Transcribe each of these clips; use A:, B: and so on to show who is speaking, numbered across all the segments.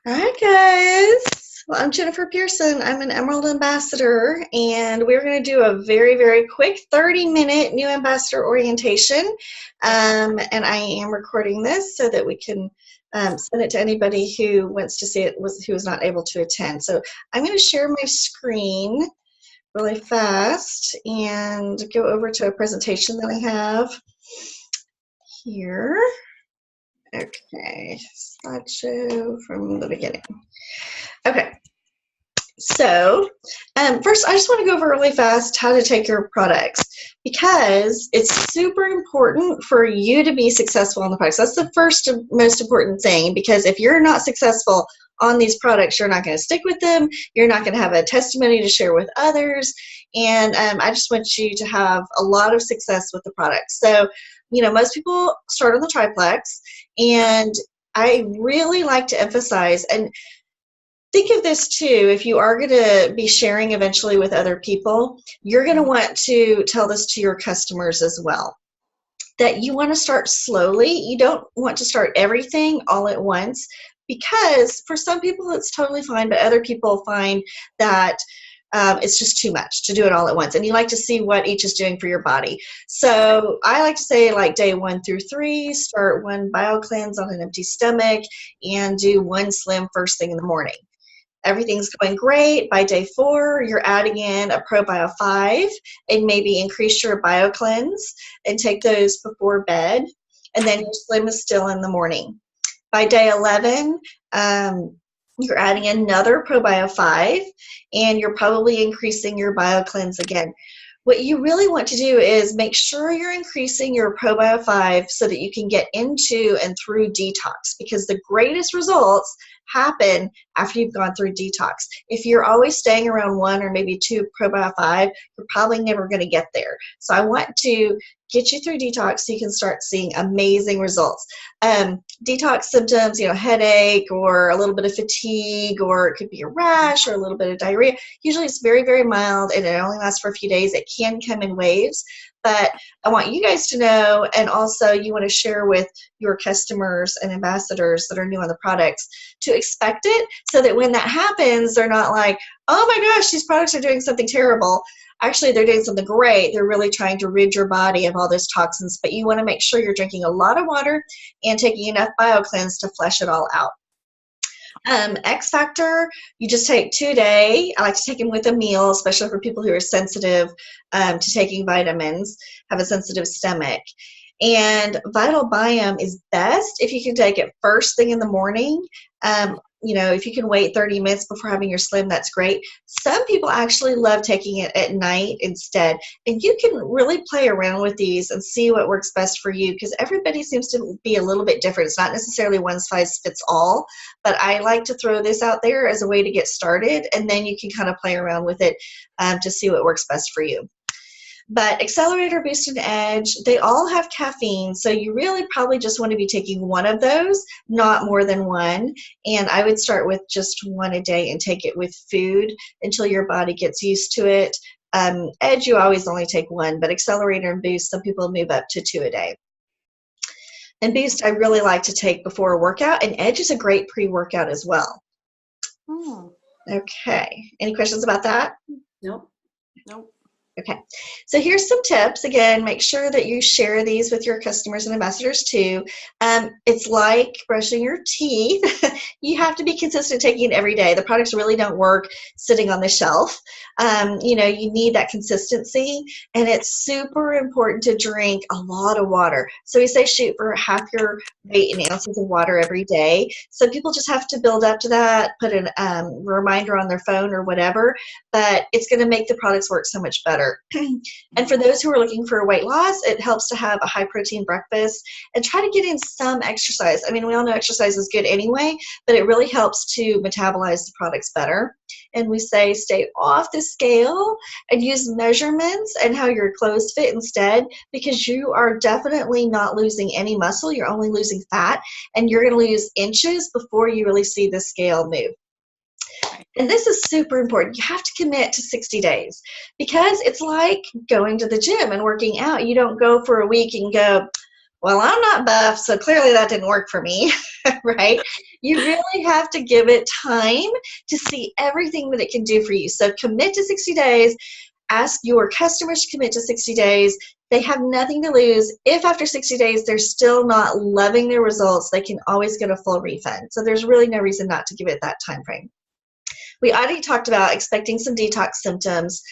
A: Hi, guys. Well, I'm Jennifer Pearson. I'm an Emerald Ambassador, and we're going to do a very, very quick 30-minute new ambassador orientation. And I am recording this so that we can send it to anybody who wants to see it, who was not able to attend. So I'm going to share my screen really fast and go over to a presentation that I have here. Okay, slideshow from the beginning. Okay, so first I just want to go over really fast how to take your products because it's super important for you to be successful on the products. That's the first and most important thing, because if you're not successful on these products, you're not going to stick with them. You're not going to have a testimony to share with others. And I just want you to have a lot of success with the products. So, most people start on the triplex, and I really like to emphasize, and think of this too, if you are going to be sharing eventually with other people, you're going to want to tell this to your customers as well, that you want to start slowly. You don't want to start everything all at once, because for some people it's totally fine, but other people find that it's just too much to do it all at once, and you like to see what each is doing for your body. So I like to say, like, day 1 through 3, start one bio cleanse on an empty stomach and do one slim first thing in the morning. Everything's going great. By day 4, you're adding in a ProBio 5 and maybe increase your bio cleanse and take those before bed, and then your slim is still in the morning. By day 11, you're adding another ProBio 5, and you're probably increasing your bio cleanse again. What you really want to do is make sure you're increasing your ProBio 5 so that you can get into and through detox, because the greatest results happen after you've gone through detox. If you're always staying around 1 or maybe 2 ProBio 5, you're probably never going to get there. So I want to get you through detox so you can start seeing amazing results. Detox symptoms, headache or a little bit of fatigue, or it could be a rash or a little bit of diarrhea. Usually it's very, very mild, and it only lasts for a few days. It can come in waves, but I want you guys to know, and also you want to share with your customers and ambassadors that are new on the products to expect it, so that when that happens, they're not like, oh my gosh, these products are doing something terrible. Actually, they're doing something great. They're really trying to rid your body of all those toxins, but you want to make sure you're drinking a lot of water and taking enough BioCleanse to flush it all out. X Factor, you just take 2 a day. I like to take them with a meal, especially for people who are sensitive to taking vitamins, have a sensitive stomach. And Vital Biome is best if you can take it first thing in the morning. If you can wait 30 minutes before having your slim, that's great. Some people actually love taking it at night instead. And you can really play around with these and see what works best for you, because everybody seems to be a little bit different. It's not necessarily one size fits all, but I like to throw this out there as a way to get started, and then you can kind of play around with it to see what works best for you. But Accelerator, Boost, and Edge, they all have caffeine, so you really probably just want to be taking one of those, not more than one. And I would start with just 1 a day and take it with food until your body gets used to it. Edge, you always only take 1, but Accelerator and Boost, some people move up to 2 a day. And Boost, I really like to take before a workout, and Edge is a great pre-workout as well. Okay, any questions about that?
B: Nope.
A: Okay, so here's some tips. Again, make sure that you share these with your customers and ambassadors too. It's like brushing your teeth. You have to be consistent taking it every day. The products really don't work sitting on the shelf. You need that consistency, and it's super important to drink a lot of water. So we say shoot for half your weight in ounces of water every day. So people just have to build up to that, put a reminder on their phone or whatever, but it's going to make the products work so much better. And for those who are looking for weight loss, it helps to have a high protein breakfast and try to get in some exercise. I mean, we all know exercise is good anyway, but it really helps to metabolize the products better. And we say stay off the scale and use measurements and how your clothes fit instead, because you are definitely not losing any muscle. You're only losing fat, and you're going to lose inches before you really see the scale move. And this is super important. You have to commit to 60 days, because it's like going to the gym and working out. You don't go for a week and go, Well, I'm not buff, so clearly that didn't work for me, right? You really have to give it time to see everything that it can do for you. So commit to 60 days. Ask your customers to commit to 60 days. They have nothing to lose. If after 60 days they're still not loving their results, they can always get a full refund. So there's really no reason not to give it that time frame. We already talked about expecting some detox symptoms.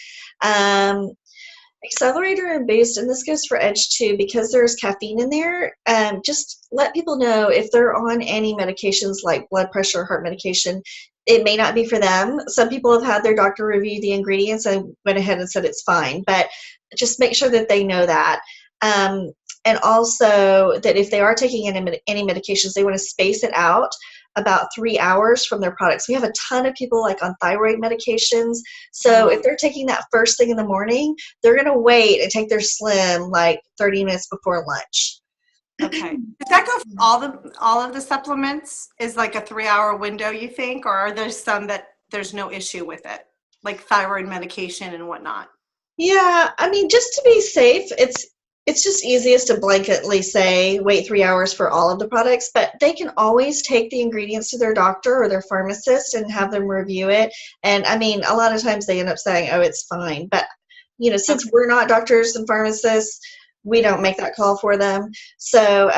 A: Accelerator and boost, and this goes for Edge too, because there's caffeine in there. Just let people know if they're on any medications like blood pressure, heart medication, it may not be for them. Some people have had their doctor review the ingredients and went ahead and said it's fine, but just make sure that they know that. And also that if they are taking any medications, they want to space it out about 3 hours from their products. We have a ton of people like on thyroid medications. So if they're taking that first thing in the morning, they're going to wait and take their Slim like 30 minutes before lunch.
B: Okay. Does that go for all of the supplements? Is like a 3-hour window, you think? Or are there some that there's no issue with it? Like thyroid medication and whatnot?
A: Yeah, I mean, just to be safe, it's just easiest to blanketly say wait 3 hours for all of the products, but they can always take the ingredients to their doctor or their pharmacist and have them review it. And I mean, a lot of times they end up saying, oh, it's fine. But, since we're not doctors and pharmacists, we don't make that call for them. So,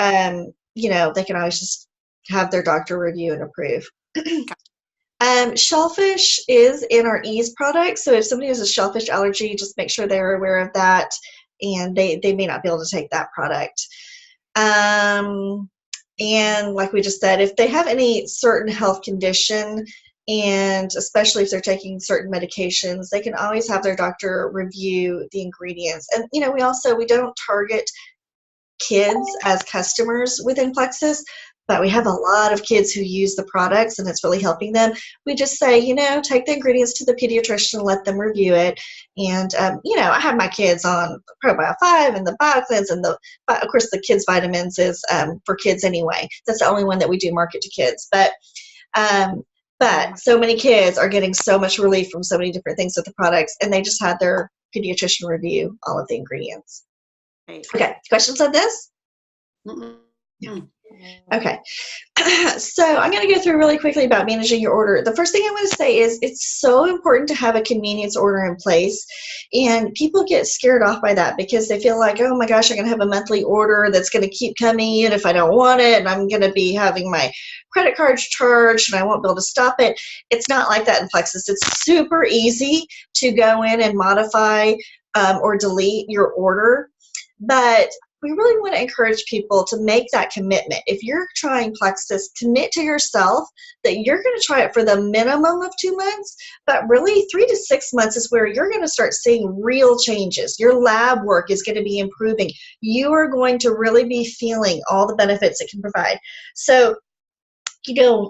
A: they can always just have their doctor review and approve. Shellfish is in our Ease product, so if somebody has a shellfish allergy, just make sure they're aware of that, and they may not be able to take that product. And like we just said, if they have any certain health condition, and especially if they're taking certain medications, they can always have their doctor review the ingredients. And we don't target kids as customers within Plexus, but we have a lot of kids who use the products and it's really helping them. We just say, take the ingredients to the pediatrician, let them review it. And, I have my kids on Probio 5 and the BioCleanse, and of course the kids vitamins is for kids anyway. That's the only one that we do market to kids. But so many kids are getting so much relief from so many different things with the products, and they just had their pediatrician review all of the ingredients. Okay, questions on this? Okay, so I'm going to go through really quickly about managing your order. The first thing I want to say is it's so important to have a convenience order in place, and people get scared off by that because they feel like, oh my gosh, I'm going to have a monthly order that's going to keep coming in if I don't want it, and I'm going to be having my credit cards charged and I won't be able to stop it. It's not like that in Plexus. It's super easy to go in and modify or delete your order, but we really want to encourage people to make that commitment. If you're trying Plexus, commit to yourself that you're going to try it for the minimum of 2 months, but really 3 to 6 months is where you're going to start seeing real changes. Your lab work is going to be improving. You are going to really be feeling all the benefits it can provide. So,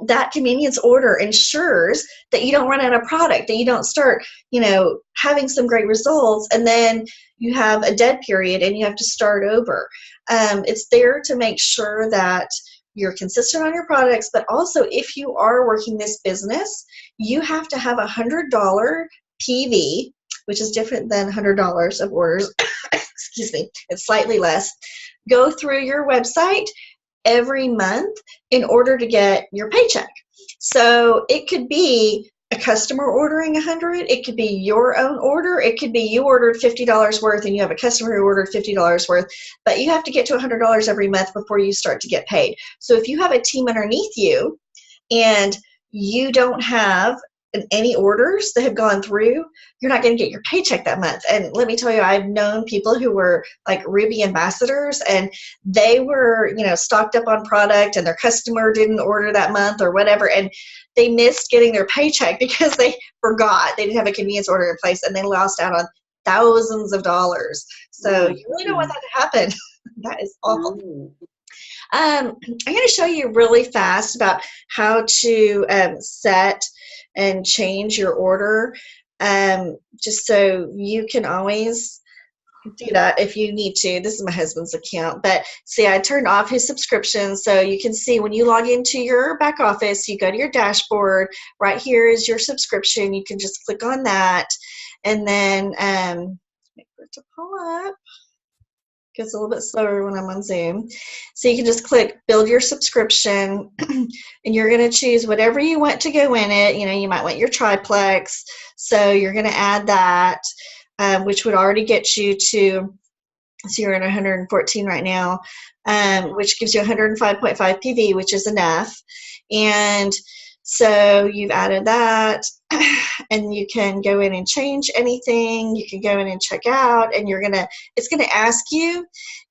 A: that convenience order ensures that you don't run out of product, that you don't start, having some great results, and then you have a dead period and you have to start over. It's there to make sure that you're consistent on your products, but also if you are working this business, you have to have $100 PV, which is different than $100 of orders. Excuse me, it's slightly less. Go through your website every month in order to get your paycheck. So it could be a customer ordering 100, it could be your own order, it could be you ordered $50 worth and you have a customer who ordered $50 worth, but you have to get to $100 every month before you start to get paid. So if you have a team underneath you and you don't have any orders that have gone through, you're not going to get your paycheck that month. And let me tell you, I've known people who were like Ruby ambassadors, and they were, stocked up on product and their customer didn't order that month or whatever, and they missed getting their paycheck because they forgot they didn't have a convenience order in place, and they lost out on thousands of dollars. So you really don't want that to happen. That is awful. I'm going to show you really fast about how to set and change your order, just so you can always do that if you need to. This is my husband's account, but see, I turned off his subscription, so you can see when you log into your back office, you go to your dashboard. Right here is your subscription. You can just click on that, and then wait for it to pull up. Gets a little bit slower when I'm on Zoom. So you can just click build your subscription and you're going to choose whatever you want to go in it. You know, you might want your triplex. So you're going to add that, which would already get you to, so you're at 114 right now, which gives you 105.5 PV, which is enough. And so you've added that, and you can go in and change anything. You can go in and check out, and it's gonna ask you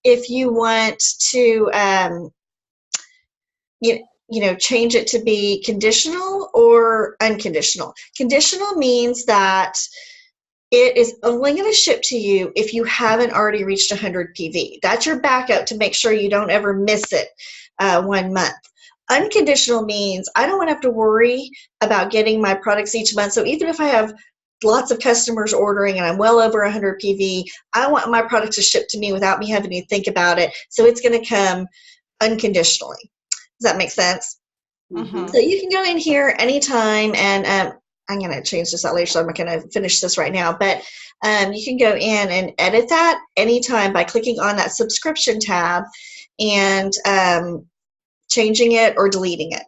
A: if you want to, change it to be conditional or unconditional. Conditional means that it is only going to ship to you if you haven't already reached 100 PV. That's your backup to make sure you don't ever miss it 1 month. Unconditional means I don't want to have to worry about getting my products each month. So even if I have lots of customers ordering and I'm well over 100 PV, I want my product to ship to me without me having to think about it. So it's going to come unconditionally. Does that make sense?
B: Mm-hmm.
A: So you can go in here anytime, and I'm going to change this out later, so I'm not going to finish this right now, but you can go in and edit that anytime by clicking on that subscription tab and changing it or deleting it.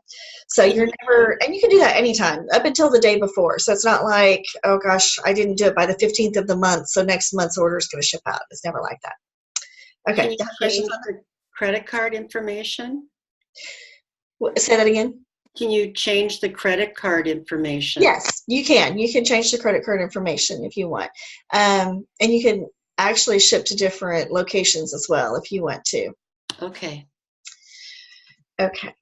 A: So you're never, and you can do that anytime up until the day before. So it's not like, oh gosh, I didn't do it by the 15th of the month, so next month's order is going to ship out. It's never like that. Okay.
C: Can you change the credit card information?
A: Say that again.
C: Can you change the credit card information?
A: Yes, you can. You can change the credit card information if you want. And you can actually ship to different locations as well if you want to.
C: Okay.
A: Okay.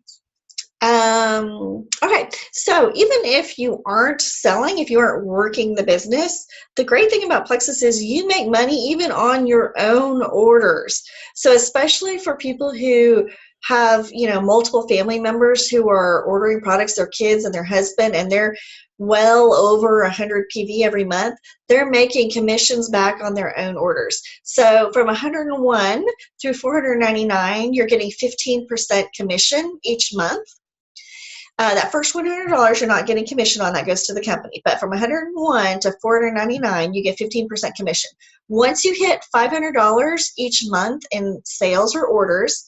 A: Okay, so even if you aren't selling, if you aren't working the business, the great thing about Plexus is you make money even on your own orders. So especially for people who have, multiple family members who are ordering products, their kids and their husband, and they're well over 100 PV every month, they're making commissions back on their own orders. So from 101 through 499, you're getting 15% commission each month. That first $100 you're not getting commission on, that goes to the company. But from 101 to 499, you get 15% commission. Once you hit $500 each month in sales or orders,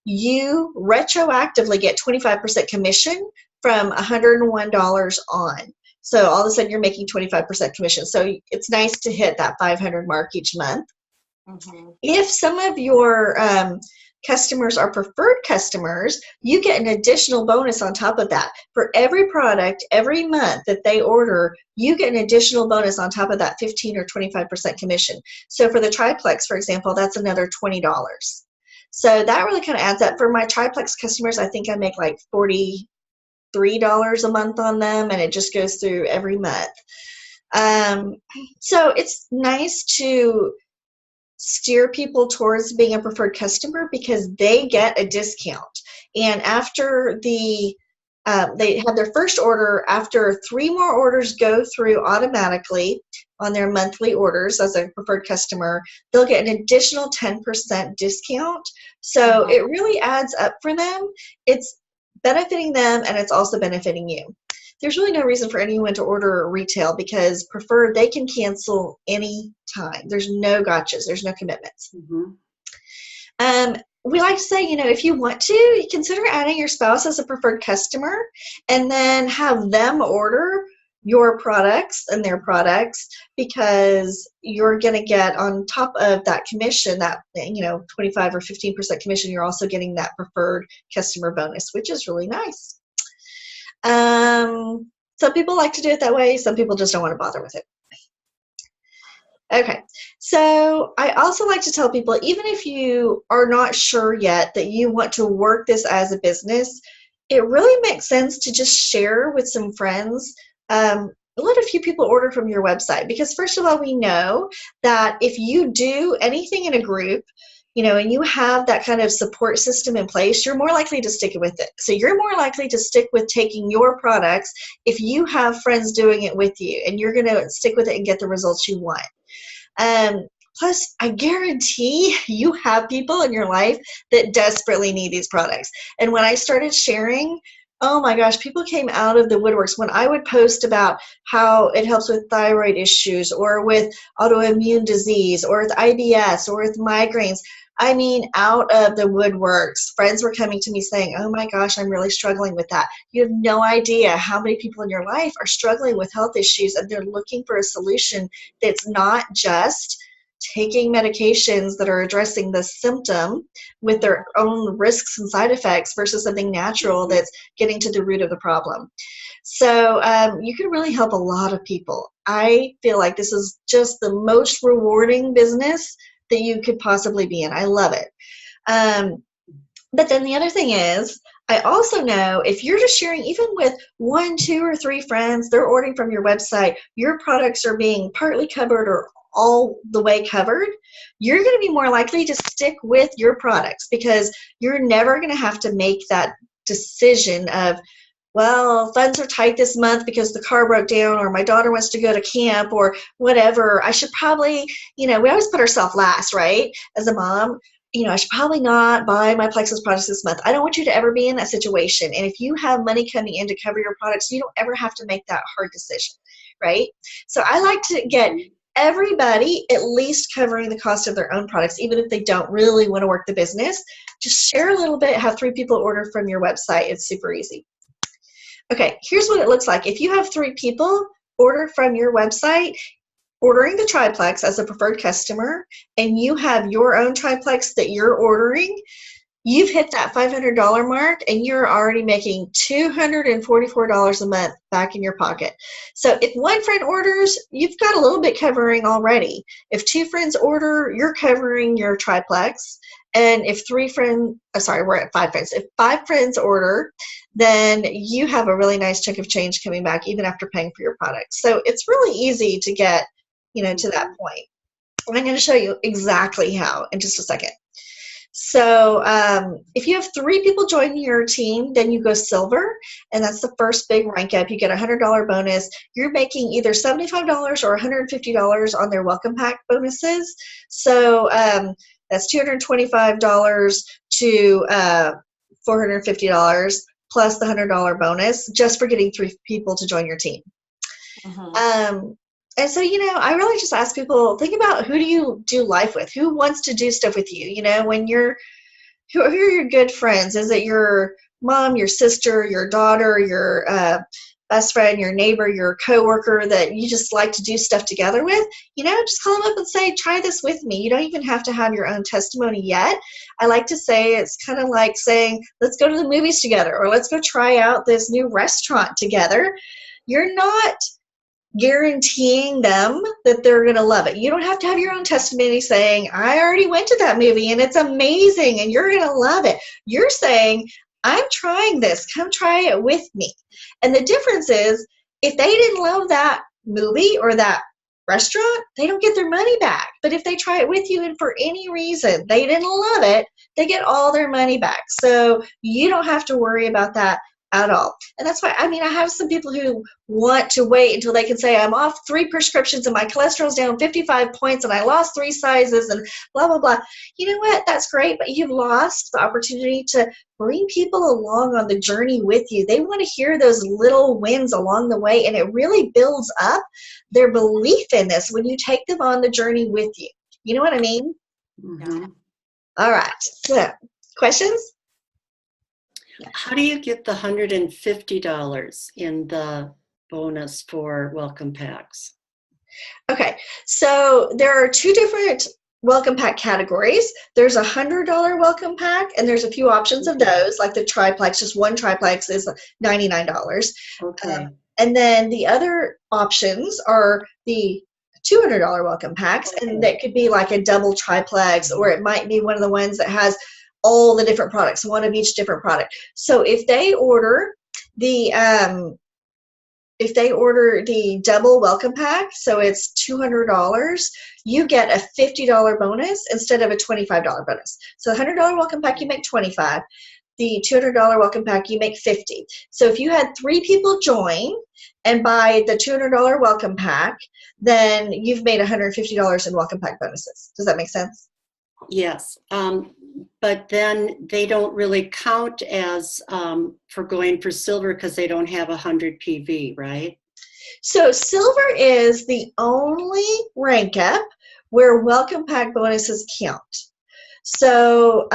A: you retroactively get 25% commission from $101 on. So all of a sudden you're making 25% commission. So it's nice to hit that 500 mark each month. Mm-hmm. If some of your customers are preferred customers, you get an additional bonus on top of that. For every product, every month that they order, you get an additional bonus on top of that 15 or 25% commission. So for the triplex, for example, that's another $20. So that really kind of adds up. For my triplex customers, I think I make like $43 a month on them, and it just goes through every month. So it's nice to steer people towards being a preferred customer because they get a discount. And after they have their first order, after 3 more orders go through automatically on their monthly orders as a preferred customer, they'll get an additional 10% discount. So it really adds up for them. It's benefiting them, and it's also benefiting you. There's really no reason for anyone to order retail because preferred, they can cancel any time. There's no gotchas. There's no commitments. Mm-hmm. We like to say, if you want to, consider adding your spouse as a preferred customer and then have them order your products and their products, because you're going to get on top of that commission, that 25 or 15% commission, you're also getting that preferred customer bonus, which is really nice. Some people like to do it that way. Some people just don't want to bother with it. Okay, so I also like to tell people, even if you are not sure yet that you want to work this as a business, it really makes sense to just share with some friends. Let a few people order from your website, because first of all, we know that if you do anything in a group, and you have that kind of support system in place, you're more likely to stick with it. So you're more likely to stick with taking your products if you have friends doing it with you, and you're going to stick with it and get the results you want. Plus, I guarantee you have people in your life that desperately need these products. And when I started sharing, oh my gosh, people came out of the woodworks. When I would post about how it helps with thyroid issues or with autoimmune disease or with IBS or with migraines, I mean, out of the woodworks. Friends were coming to me saying, oh my gosh, I'm really struggling with that. You have no idea how many people in your life are struggling with health issues, and they're looking for a solution that's not just taking medications that are addressing the symptom with their own risks and side effects versus something natural that's getting to the root of the problem. So you can really help a lot of people. I feel like this is just the most rewarding business that you could possibly be in. I love it. But then the other thing is, I also know if you're just sharing, even with 1, 2, or 3 friends, they're ordering from your website, your products are being partly covered or all the way covered, you're going to be more likely to stick with your products because you're never going to have to make that decision of, well, funds are tight this month because the car broke down, or my daughter wants to go to camp, or whatever. I should probably, we always put ourselves last, right? As a mom, I should probably not buy my Plexus products this month. I don't want you to ever be in that situation. And if you have money coming in to cover your products, you don't ever have to make that hard decision, right? So I like to get everybody at least covering the cost of their own products, even if they don't really want to work the business. Just share a little bit, have 3 people order from your website. It's super easy. Okay, here's what it looks like. If you have 3 people order from your website, ordering the triplex as a preferred customer, and you have your own triplex that you're ordering, you've hit that $500 mark, and you're already making $244 a month back in your pocket. So if 1 friend orders, you've got a little bit covering already. If 2 friends order, you're covering your triplex. And if 3 friends, we're at 5 friends. If 5 friends order, then you have a really nice chunk of change coming back even after paying for your product. So it's really easy to get, to that point. And I'm going to show you exactly how in just a second. So if you have 3 people joining your team, then you go silver, and that's the first big rank up. You get a $100 bonus. You're making either $75 or $150 on their welcome pack bonuses. So that's $225 to $450 plus the $100 bonus just for getting 3 people to join your team. And so, I really just ask people, think about who do you do life with? Who wants to do stuff with you? When who are your good friends? Is it your mom, your sister, your daughter, your best friend, your neighbor, your coworker that you just like to do stuff together with? Just call them up and say, try this with me. You don't even have to have your own testimony yet. I like to say it's kind of like saying, let's go to the movies together, or let's go try out this new restaurant together. You're not guaranteeing them that they're going to love it. You don't have to have your own testimony saying, I already went to that movie and it's amazing and you're going to love it. You're saying, I'm trying this. Come try it with me. And the difference is, if they didn't love that movie or that restaurant, they don't get their money back. But if they try it with you and for any reason they didn't love it, they get all their money back. So you don't have to worry about that at all. And that's why, I have some people who want to wait until they can say, I'm off 3 prescriptions and my cholesterol's down 55 points and I lost 3 sizes and blah, blah, blah. You know what? That's great, but you've lost the opportunity to bring people along on the journey with you. They want to hear those little wins along the way, and it really builds up their belief in this when you take them on the journey with you. You know what I mean?
C: Mm-hmm.
A: All right. So, questions?
C: How do you get the $150 in the bonus for welcome packs?
A: Okay, so there are 2 different welcome pack categories. There's a $100 welcome pack, and there's a few options of those, like the triplex. Just 1 triplex is $99.
C: Okay.
A: And then the other options are the $200 welcome packs, and that could be like a double triplex, or it might be one of the ones that has all the different products, one of each different product. So if they order the double welcome pack, so it's $200, you get a $50 bonus instead of a $25 bonus. So the $100 welcome pack, you make $25. The $200 welcome pack, you make $50. So if you had 3 people join and buy the $200 welcome pack, then you've made $150 in welcome pack bonuses. Does that make sense?
C: Yes. But then they don't really count as for going for silver because they don't have 100 PV, right?
A: So silver is the only rank up where welcome pack bonuses count. So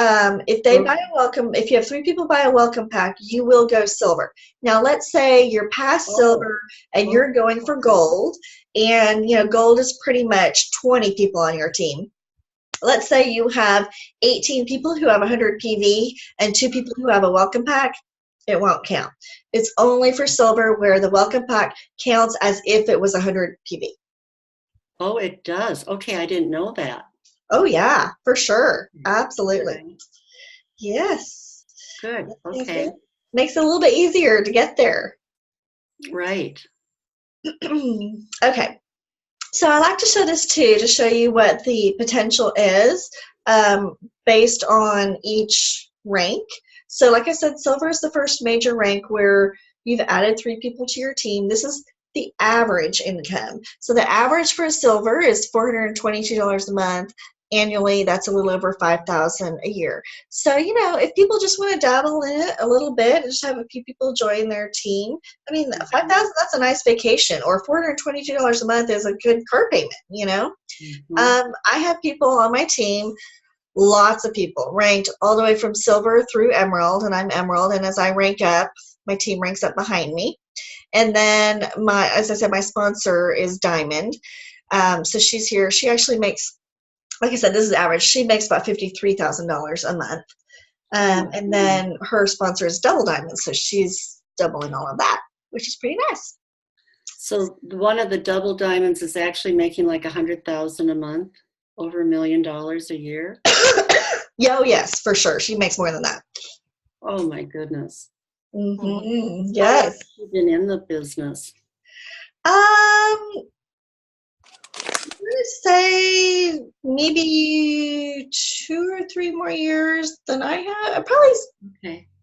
A: if they buy a welcome, if you have 3 people buy a welcome pack, you will go silver. Now let's say you're past silver and you're going for gold, and gold is pretty much 20 people on your team. Let's say you have 18 people who have 100 PV and 2 people who have a welcome pack. It won't count. It's only for silver, where the welcome pack counts as if it was 100 PV.
C: Oh, it does. Okay, I didn't know that.
A: Oh yeah, for sure. Absolutely.
C: Okay.
A: Yes.
C: Good. Okay.
A: Makes it a little bit easier to get there.
C: Right.
A: Okay. So I like to show this too, to show you what the potential is based on each rank. So like I said, silver is the first major rank where you've added 3 people to your team. This is the average income. So the average for a silver is $422 a month. Annually, that's a little over $5,000 a year. So, if people just want to dabble in it a little bit and just have a few people join their team, I mean, $5,000, that's a nice vacation, or $422 a month is a good car payment, I have people on my team, lots of people ranked all the way from silver through emerald, and I'm emerald, and as I rank up, my team ranks up behind me. And then as I said, my sponsor is diamond. So she's here. She actually makes, like I said, this is average. She makes about $53,000 a month. And then her sponsor is double diamond, so she's doubling all of that, which is pretty nice.
C: So one of the double diamonds is actually making like $100,000 a month, over $1 million a year.
A: Oh yes, for sure. She makes more than that.
C: Oh my goodness.
A: Mm-hmm. Yes.
C: You've been in the business.
A: I would say maybe 2 or 3 more years than I have. Probably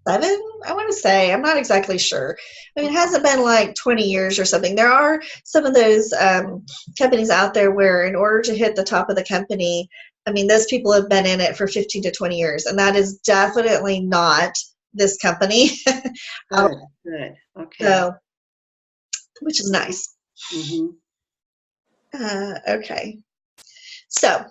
A: 7, I want to say. I'm not exactly sure. I mean, it hasn't been like 20 years or something. There are some of those companies out there where in order to hit the top of the company, I mean, those people have been in it for 15 to 20 years, and that is definitely not this company.
C: Good. Okay.
A: So, which is nice.
C: Mm-hmm.
A: Okay. So,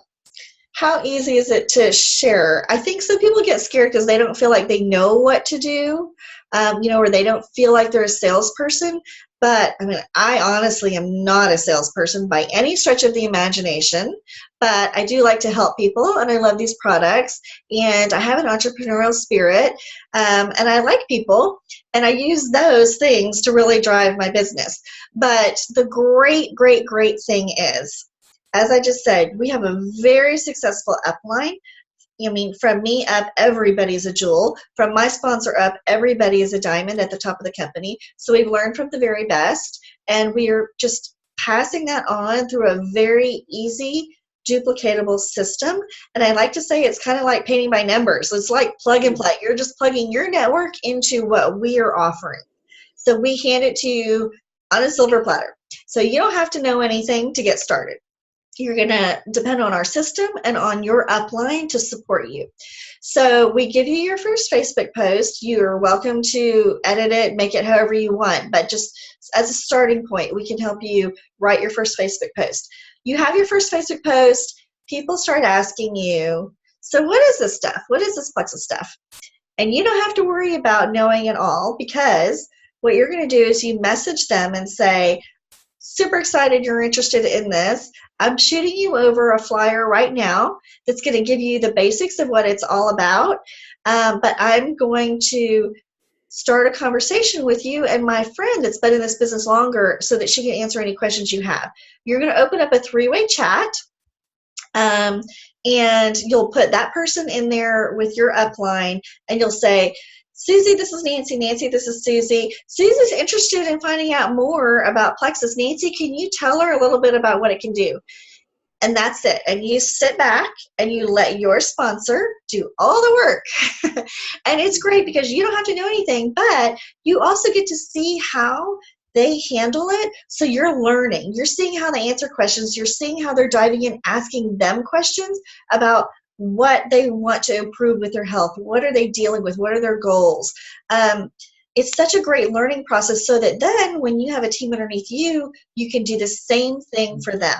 A: how easy is it to share? I think some people get scared because they don't feel like they know what to do, or they don't feel like they're a salesperson. But I mean, I honestly am not a salesperson by any stretch of the imagination, but I do like to help people, and I love these products, and I have an entrepreneurial spirit, and I like people, and I use those things to really drive my business. But the great, great, great thing is, as I just said, we have a very successful upline. I mean, from me up, everybody's a jewel. From my sponsor up, everybody is a diamond at the top of the company. So we've learned from the very best, and we are just passing that on through a very easy, duplicatable system. And I like to say it's kind of like painting by numbers. It's like plug and play. You're just plugging your network into what we are offering. So we hand it to you on a silver platter. So you don't have to know anything to get started. You're going to depend on our system and on your upline to support you. So we give you your first Facebook post. You're welcome to edit it, make it however you want, but just as a starting point, we can help you write your first Facebook post. You have your first Facebook post, people start asking you, so what is this stuff? What is this Plexus stuff? And you don't have to worry about knowing it all, because what you're going to do is you message them and say, super excited you're interested in this. I'm shooting you over a flyer right now that's going to give you the basics of what it's all about, but I'm going to start a conversation with you and my friend that's been in this business longer so that she can answer any questions you have. You're going to open up a 3-way chat, and you'll put that person in there with your upline, and you'll say, Susie, this is Nancy. Nancy, this is Susie. Susie's interested in finding out more about Plexus. Nancy, can you tell her a little bit about what it can do? And that's it. And you sit back and you let your sponsor do all the work. And it's great because you don't have to know anything, but you also get to see how they handle it. So you're learning. You're seeing how they answer questions. You're seeing how they're diving in, asking them questions about what they want to improve with their health. What are they dealing with? What are their goals? It's such a great learning process so that then when you have a team underneath you, you can do the same thing for them.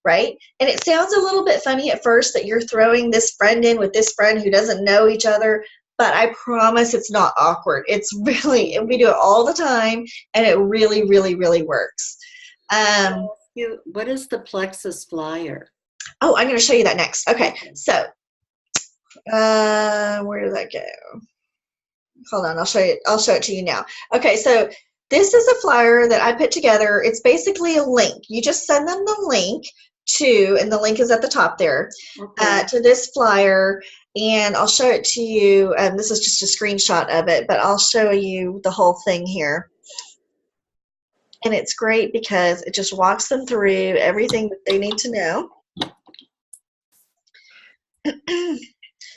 A: right? And it sounds a little bit funny at first that you're throwing this friend in with this friend who doesn't know each other, but I promise it's not awkward. It's really, we do it all the time, and it really, really, really works.
C: What is the Plexus flyer?
A: Oh, I'm going to show you that next. Okay, so where did that go? Hold on, I'll show it to you now. Okay, so this is a flyer that I put together. It's basically a link. You just send them the link to, and the link is at the top there, to this flyer, and I'll show it to you. This is just a screenshot of it, but I'll show you the whole thing here. And it's great because it just walks them through everything that they need to know.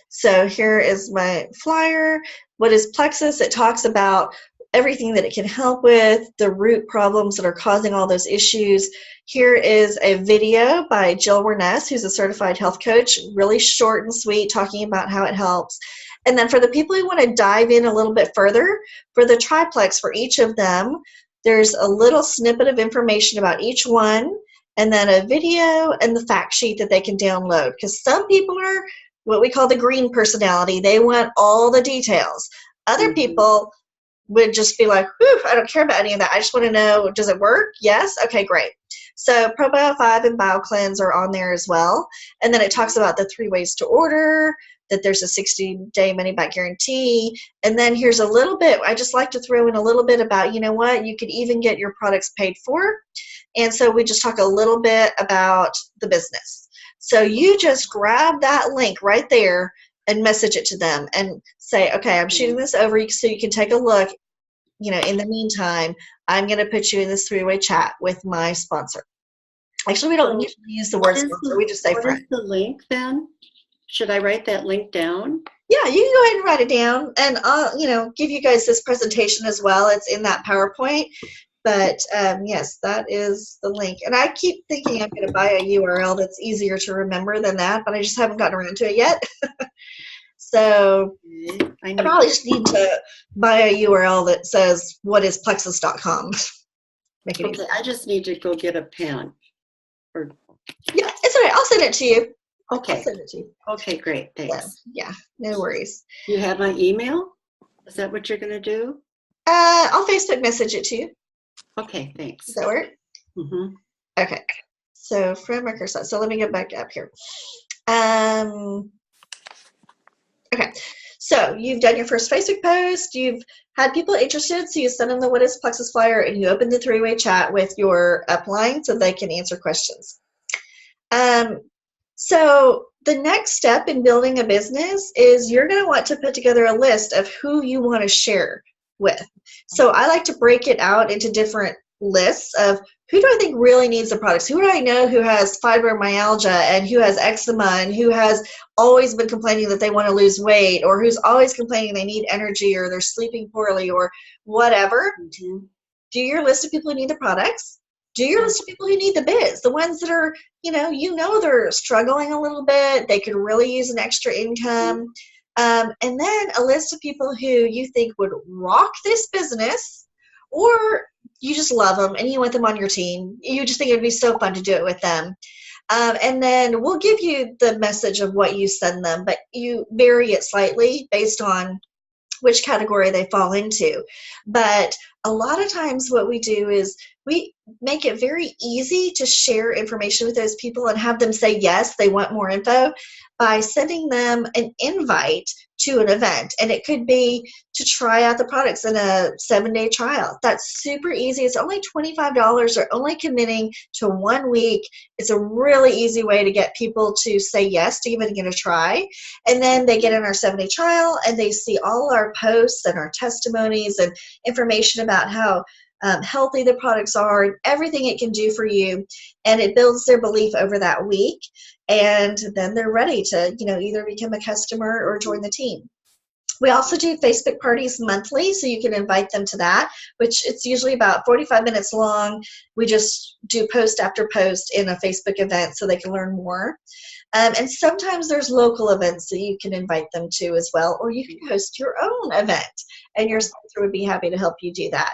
A: So here is my flyer. What is Plexus? It talks about everything that it can help with, the root problems that are causing all those issues. Here is a video by Jill Werness, who's a certified health coach, really short and sweet, talking about how it helps. And then for the people who want to dive in a little bit further, for the triplex, for each of them, there's a little snippet of information about each one, and then a video and the fact sheet that they can download. Because some people are what we call the green personality. They want all the details. Other people would just be like, whew, I don't care about any of that. I just want to know, does it work? Yes? Okay, great. So Probio 5 and BioCleanse are on there as well. And then it talks about the 3 ways to order, that there's a 60-day money-back guarantee. And then here's a little bit, I just like to throw in a little bit about, you know what, you could even get your products paid for. And so we just talk a little bit about the business. So you just grab that link right there and message it to them and say, okay, I'm shooting this over so you can take a look. You know, in the meantime, I'm going to put you in this 3-way chat with my sponsor. Actually, we don't usually use the word sponsor. We just say friend.
C: What is the link then? Should I write that link down?
A: Yeah, you can go ahead and write it down, and I'll, you know, give you guys this presentation as well. It's in that PowerPoint. But yes, that is the link. And I keep thinking I'm going to buy a URL that's easier to remember than that, but I just haven't gotten around to it yet. So I probably just need to buy a URL that says whatisplexus.com. Make it easy.
C: I just need to go get a pen.
A: Yeah, it's all right. I'll send it to you.
C: Okay.
A: I'll send it to you.
C: Okay, great. Thanks.
A: Yeah, no worries.
C: You have my email? Is that what you're going to do?
A: I'll Facebook message it to you.
C: Okay, thanks.
A: Does that work?
C: Mm-hmm.
A: Okay. So from Microsoft. So let me get back up here. Okay. So you've done your first Facebook post. You've had people interested. So you send them the What is Plexus flyer, and you open the 3-way chat with your upline so they can answer questions. So the next step in building a business is you're going to want to put together a list of who you want to share with. So I like to break it out into different lists of who do I think really needs the products? Who do I know who has fibromyalgia and who has eczema and who has always been complaining that they want to lose weight, or who's always complaining they need energy or they're sleeping poorly or whatever.
C: Mm-hmm.
A: Do your list of people who need the products. Do your list of people who need the biz, the ones that are, you know they're struggling a little bit. They could really use an extra income. And then a list of people who you think would rock this business, or you just love them and you want them on your team. You just think it would be so fun to do it with them. And then we'll give you the message of what you send them, but you vary it slightly based on which category they fall into. But a lot of times what we do is we make it very easy to share information with those people and have them say yes, they want more info, by sending them an invite to an event. And it could be to try out the products in a 7-day trial. That's super easy. It's only $25. They're only committing to 1 week. It's a really easy way to get people to say yes to even get a try. And then they get in our 7-day trial and they see all our posts and our testimonies and information about how healthy the products are and everything it can do for you. And it builds their belief over that week. And then they're ready to, either become a customer or join the team. We also do Facebook parties monthly, so you can invite them to that, which it's usually about 45 minutes long. We just do post after post in a Facebook event so they can learn more. And sometimes there's local events that you can invite them to as well, or you can host your own event, and your sponsor would be happy to help you do that.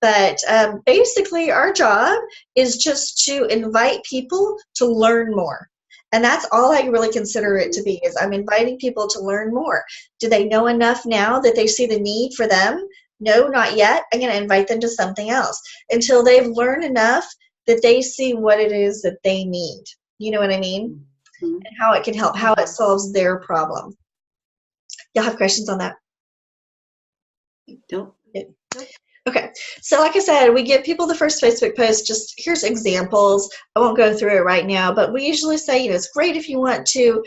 A: But basically, our job is just to invite people to learn more. And that's all I really consider it to be, is I'm inviting people to learn more. Do they know enough now that they see the need for them? No, not yet. I'm going to invite them to something else until they've learned enough that they see what it is that they need. You know what I mean?
C: Mhm.
A: And how it can help, how it solves their problem. Y'all have questions on that?
C: Nope.
A: Okay, so like I said, we give people the first Facebook post. Just here's examples. I won't go through it right now, but we usually say, it's great if you want to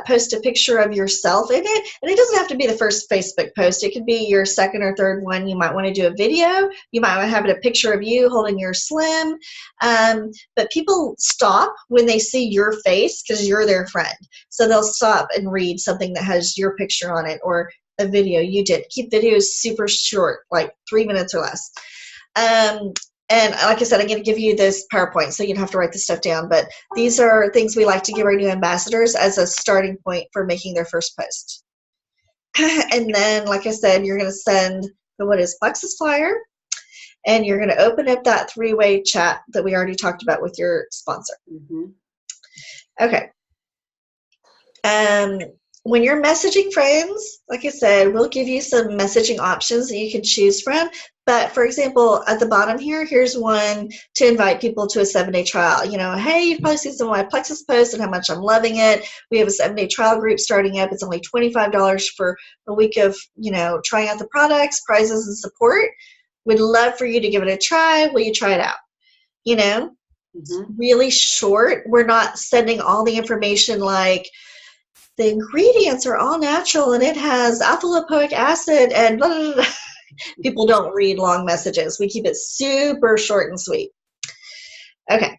A: post a picture of yourself in it, and it doesn't have to be the first Facebook post. It could be your second or third one. You might want to do a video. You might want to have a picture of you holding your slim, but people stop when they see your face because you're their friend. So they'll stop and read something that has your picture on it, or a video you did. Keep videos super short, like 3 minutes or less. And like I said, I'm going to give you this PowerPoint, so you'd have to write this stuff down. But these are things we like to give our new ambassadors as a starting point for making their first post. And then, like I said, you're going to send the what is Plexus flyer, and you're going to open up that three-way chat that we already talked about with your sponsor.
C: Mm-hmm.
A: Okay. When you're messaging friends, like I said, we'll give you some messaging options that you can choose from. But for example, at the bottom here, here's one to invite people to a 7-day trial. Hey, you've probably seen some of my Plexus posts and how much I'm loving it. We have a 7-day trial group starting up. It's only $25 for a week of, trying out the products, prizes, and support. We'd love for you to give it a try. Will you try it out?
C: Mm-hmm.
A: Really short. We're not sending all the information like, the ingredients are all natural and it has alpha lipoic acid and blah, blah, blah. People don't read long messages. We keep it super short and sweet. Okay.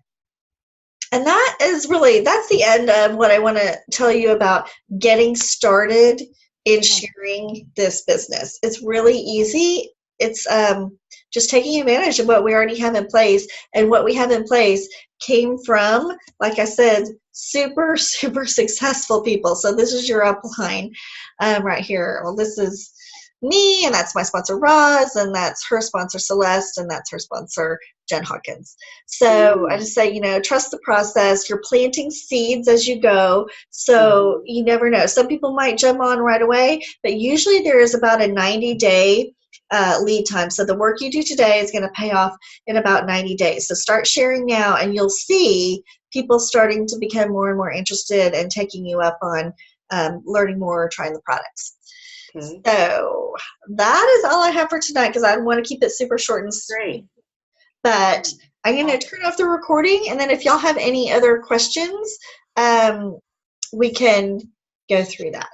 A: And that's the end of what I want to tell you about getting started in sharing this business. It's really easy. It's just taking advantage of what we already have in place, and what we have in place came from, like I said, super, super successful people. So this is your upline right here. Well, this is me, and that's my sponsor, Roz, and that's her sponsor, Celeste, and that's her sponsor, Jen Hawkins. So I just say, trust the process. You're planting seeds as you go, so you never know. Some people might jump on right away, but usually there is about a 90-day lead time. So the work you do today is going to pay off in about 90 days. So start sharing now, and you'll see people starting to become more and more interested and taking you up on learning more or trying the products.
C: Okay.
A: So that is all I have for tonight, because I want to keep it super short and sweet. But I'm going to turn off the recording, and then if y'all have any other questions, we can go through that.